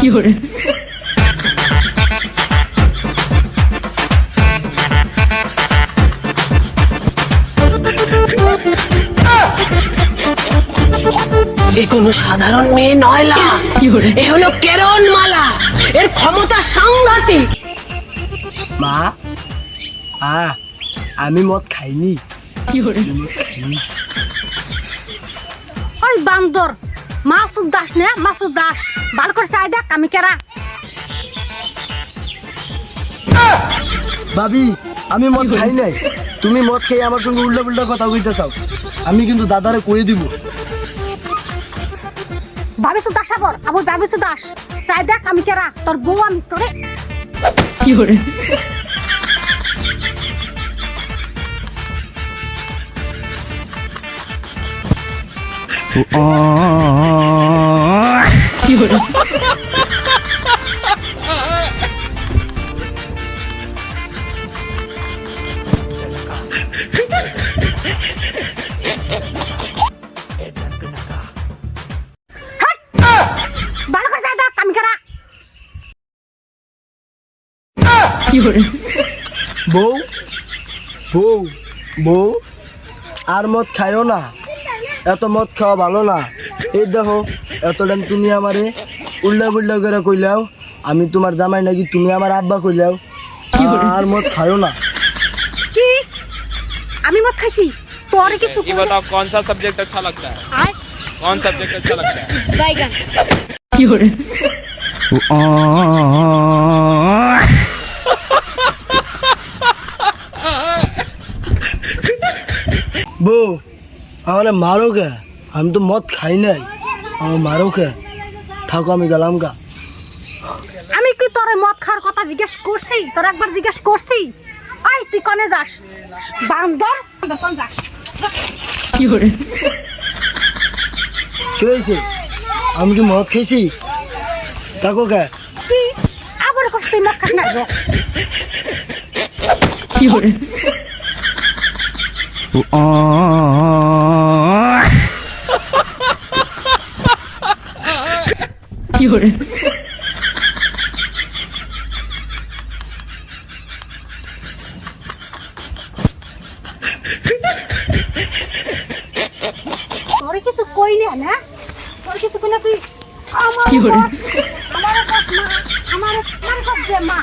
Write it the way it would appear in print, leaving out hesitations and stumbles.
fiore, এ কোনো সাধারণ মেয়ে নয়লা, fiore, এ হলো কেরন মালা। এর ক্ষমতা সাংঘাতিক। মা আমি মদ খাইনি। fiore, ওই বান্দর মাসুদ দাস নে, মাসুদ দাস ভালো করে চাই দেখ আমি কেরা। ভাবি আমি মদ খাই নাই, তুমি মদ খেয়ে আমার সঙ্গে উল্টা পুল্টা কথা কইতে চাও, আমি কিন্তু দাদারে কয়ে দিব। ভাবিসু দাস আবার ভাবিসু দাস চাই দেখ আমি কেরা, তোর বউ আমি তোরে। fiore, fiore, ভালো করে চাই দেখ আমি কেরা। fiore, বউ বউ বউ আর মদ খাইও না, এত মদ খাওয়া ভালো না। এই দেখো এত টাইম তুমি আমারে উল্টা পুল্টা করে কইলাও, আমি তোমার জামাই নাকি তুমি আমার আব্বা কইলাও। আর মদ খাইও না। কি আমি মদ খাইছি তোরে কিছু ये बताओ कौन सा सब्जेक्ट अच्छा लगता है? আয় कौन सब्जेक्ट अच्छा लगता है? বাইগান। fiore, বউ আমার মারো কে? আমি তো মদ খাই নাই, আমার মারো কে? থাকো আমি গেলাম গা। আমি কি তোরে মদ খাওয়ার কথা জিজ্ঞেস করছি? তোর একবার জিজ্ঞেস করছি? আই তুই কনে যাস বান্দর? কোন যাস? fiore, কি হয়েছে? আমি কি মদ খেয়েছি? থাকো কে? তুই আবার কষ্ট তুই মদ খাস না গো। fiore, fiore, তোরে কিছু কই না তোর কিছু কই না তুই আমার কি করে? আমার সব দে মা